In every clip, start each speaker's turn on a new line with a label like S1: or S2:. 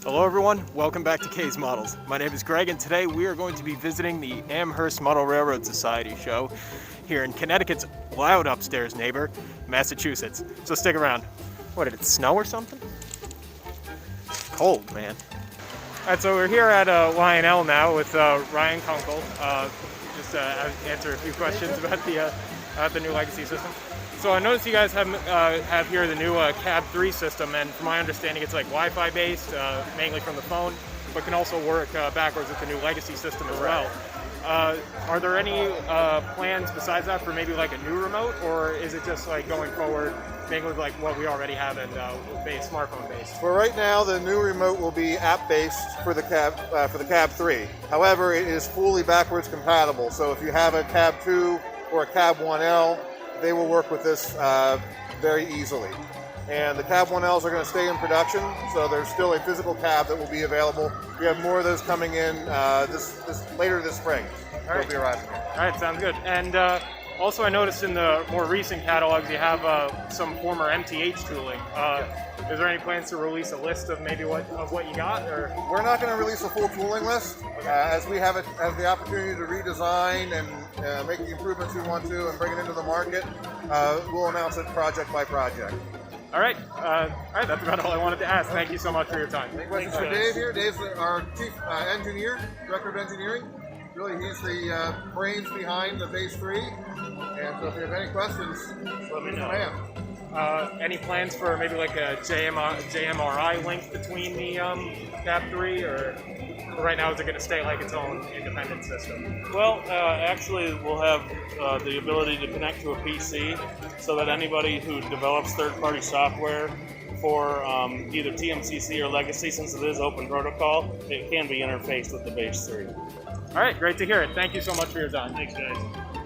S1: Hello everyone, welcome back to K's Models. My name is Greg and today we are going to be visiting the Amherst Model Railroad Society show here in Connecticut's loud upstairs neighbor, Massachusetts. So stick around. What, did it snow or something? It's cold, man. Alright, so we're here at Lionel now with Ryan Kunkel. Just answer a few questions about the new legacy system. So I noticed you guys have here the new Cab 3 system, and from my understanding it's like Wi-Fi based, mainly from the phone, but can also work backwards with the new legacy system as well. Are there any plans besides that for maybe like a new remote, or is it just like going forward mainly with like what we already have and smartphone based?
S2: For right now, the new remote will be app based for the Cab 3. However, it is fully backwards compatible. So if you have a Cab 2 or a Cab 1L, they will work with this very easily. And the Cab 1Ls are going to stay in production, so there's still a physical cab that will be available. We have more of those coming in later this spring.
S1: All right.
S2: They'll be arriving.
S1: All right, sounds good. And also, I noticed in the more recent catalogs you have some former MTH tooling. Is there any plans to release a list of maybe what you got? Or
S2: we're not going to release a full tooling list, as we have the opportunity to redesign and make the improvements we want to and bring it into the market. We'll announce it project by project.
S1: All right, that's about all I wanted to ask. Thank you so much for your time.
S2: Any questions for Dave here? Dave's our chief engineer, director of engineering. Really, he's the brains behind the Base 3. And so if you have any questions, let me know.
S1: Any plans for maybe like a JMRI link between the Cab 3, or right now is it going to stay like its own independent system?
S3: Well, actually we'll have the ability to connect to a PC so that anybody who develops third-party software for either TMCC or Legacy, since it is open protocol, it can be interfaced with the Base 3.
S1: All right, great to hear it. Thank you so much for your time.
S3: Thanks, guys.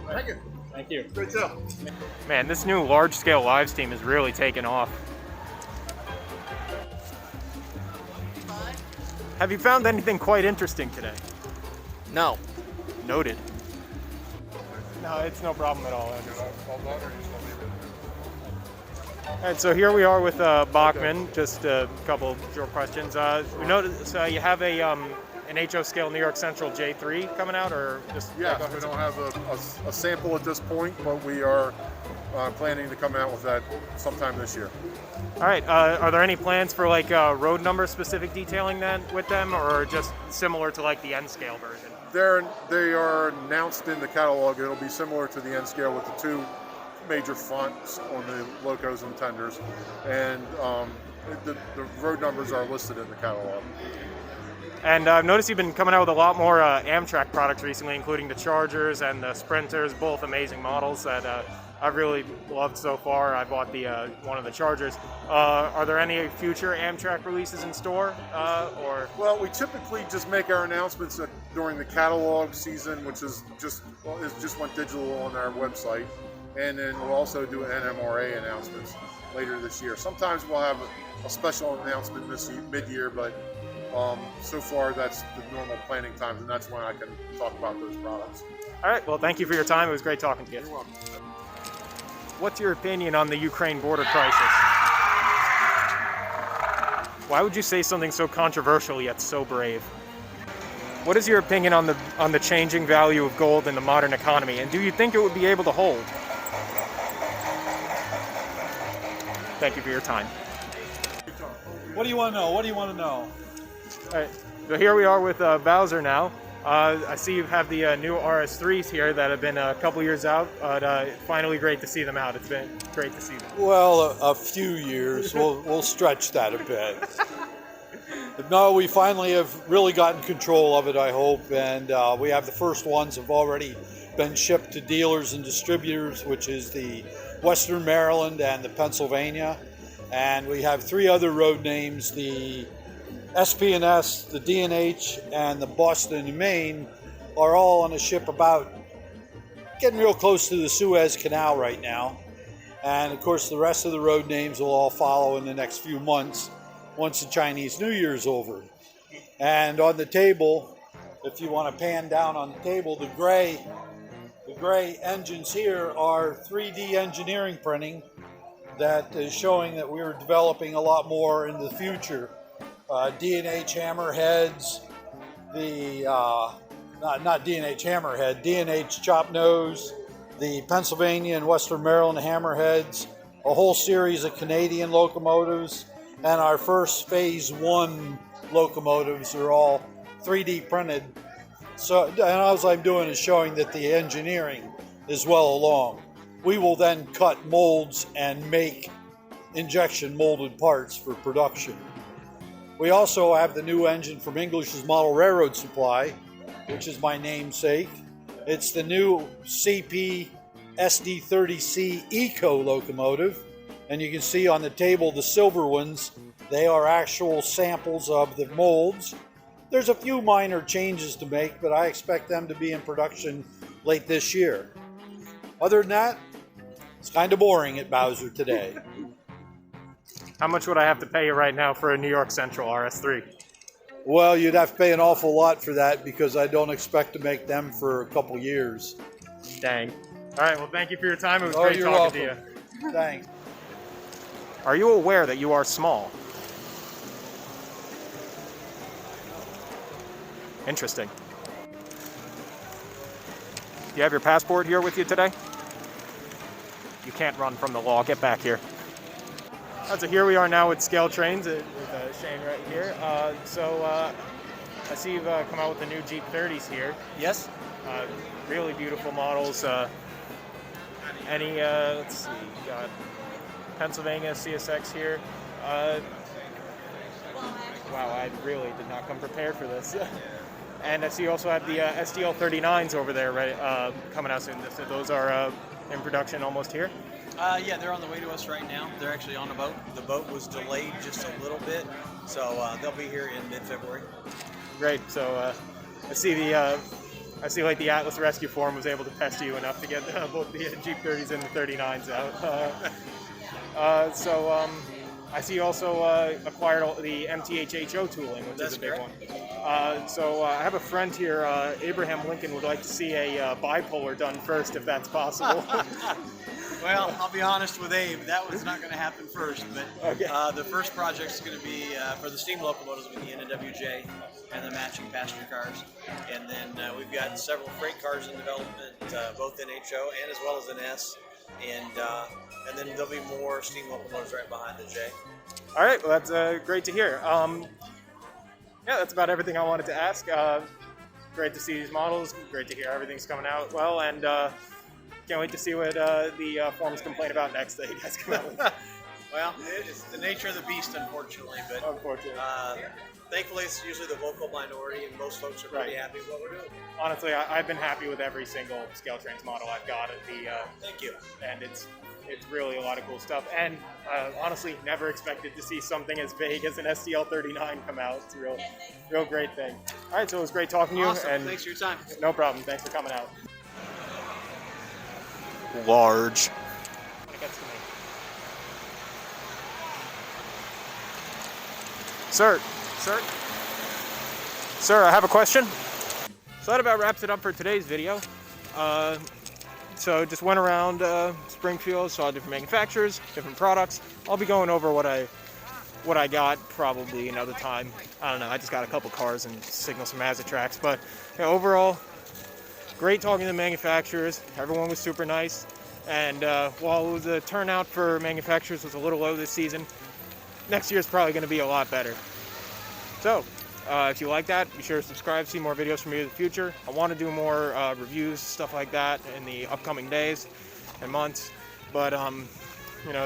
S2: Thank you.
S1: Thank you.
S2: Great show.
S1: Man, this new large-scale live stream is really taking off. Have you found anything quite interesting today?
S4: No.
S1: Noted. No, it's no problem at all. All right, so here we are with Bachman. Just a couple short questions. We noticed you have an HO scale New York Central J3 coming out, or just
S5: we don't have a sample at this point, but we are planning to come out with that sometime this year.
S1: All right. Are there any plans for like road number specific detailing then with them, or just similar to like the N scale version?
S5: They are announced in the catalog. It'll be similar to the N scale with the two major fonts on the locos and tenders, and the road numbers are listed in the catalog.
S1: And I've noticed you've been coming out with a lot more Amtrak products recently, including the Chargers and the Sprinters, both amazing models that I've really loved so far. I bought one of the Chargers. Are there any future Amtrak releases in store?
S5: Well, we typically just make our announcements during the catalog season, which is just went digital on our website, and then we'll also do NMRA announcements later this year. Sometimes we'll have a special announcement mid-year, but so far that's the normal planning times, and that's when I can talk about those products.
S1: All right, well, thank you for your time. It was great talking to you.
S5: You're welcome.
S1: What's your opinion on the Ukraine border crisis? Why would you say something so controversial yet so brave? What is your opinion on the changing value of gold in the modern economy, and do you think it would be able to hold? Thank you for your time.
S4: What do you want to know? What do you want to know?
S1: All right, so here we are with Bowser now. I see you have the new RS3s here that have been a couple years out, but finally great to see them out. It's been great to see them.
S4: Well, a few years. We'll stretch that a bit. But no, we finally have really gotten control of it, I hope, and we have the first ones have already been shipped to dealers and distributors, which is the Western Maryland and the Pennsylvania, and we have three other road names, the SP&S, the D&H, and the Boston and Maine are all on a ship about getting real close to the Suez Canal right now. And of course the rest of the road names will all follow in the next few months once the Chinese New Year is over. And on the table, if you want to pan down on the table, the gray engines here are 3D engineering printing that is showing that we're developing a lot more in the future. D&H hammerheads, the not D&H hammerhead, D&H chop nose, the Pennsylvania and Western Maryland hammerheads, a whole series of Canadian locomotives, and our first phase 1 locomotives are all 3D printed. So, and all I'm doing is showing that the engineering is well along. We will then cut molds and make injection molded parts for production. We also have the new engine from English's Model Railroad Supply, which is my namesake. It's the new CP SD30C Eco locomotive, and you can see on the table the silver ones. They are actual samples of the molds. There's a few minor changes to make, but I expect them to be in production late this year. Other than that, it's kind of boring at Bowser today.
S1: How much would I have to pay you right now for a New York Central RS3?
S4: Well, you'd have to pay an awful lot for that because I don't expect to make them for a couple years.
S1: Dang. All right, well, thank you for your time. It was great talking to you.
S4: Thanks.
S1: Are you aware that you are small? Interesting. Do you have your passport here with you today? You can't run from the law. Get back here. So here we are now with Scale Trains with Shane right here. I see you've come out with the new Jeep 30s here.
S6: Yes.
S1: Really beautiful models. Let's see, got Pennsylvania CSX here. Wow, I really did not come prepared for this. And I see you also have the STL 39s over there, right, coming out soon. So those are in production almost here.
S6: Yeah, they're on the way to us right now. They're actually on a boat. The boat was delayed just a little bit, so they'll be here in mid-February. Great.
S1: So I see like the Atlas Rescue Forum was able to pester you enough to get both the Jeep 30s and the 39s out. I see you also acquired the MTHHO tooling, which is a big one. I have a friend here, Abraham Lincoln, would like to see a bipolar done first, if that's possible.
S6: Well, I'll be honest with Abe, that was not going to happen first, but
S1: okay.
S6: The first project is going to be for the steam locomotives with the NWJ and the matching passenger cars. And then we've got several freight cars in development, both in HO and as well as in S. And then there'll be more steam locomotives right behind the J.
S1: All right, well, that's great to hear. Yeah, that's about everything I wanted to ask. Great to see these models. Great to hear everything's coming out well, and can't wait to see what the forums complain about next that you guys come out with.
S6: Well, it's the nature of the beast, unfortunately. But
S1: unfortunately,
S6: thankfully, it's usually the vocal minority, and most folks are pretty happy with what we're doing.
S1: Honestly, I've been happy with every single Scale Trains model I've got at the.
S6: Thank you.
S1: And it's really a lot of cool stuff. And honestly, never expected to see something as big as an STL 39 come out. It's a real great thing. All right, so it was great talking to you.
S6: Awesome.
S1: And
S6: thanks for your time.
S1: No problem. Thanks for coming out. Large. When it gets to me. Sir, I have a question. So that about wraps it up for today's video. So just went around Springfield, saw different manufacturers, different products. I'll be going over what I got probably another time. I don't know. I just got a couple cars and signal some Mazda tracks, but overall, great talking to the manufacturers. Everyone was super nice. And while the turnout for manufacturers was a little low this season, next year is probably going to be a lot better. So, if you like that, be sure to subscribe, see more videos from me in the future. I want to do more reviews, stuff like that in the upcoming days and months, but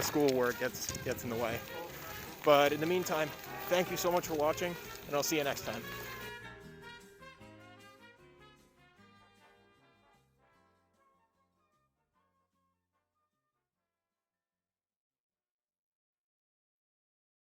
S1: schoolwork gets in the way. But in the meantime, thank you so much for watching, and I'll see you next time.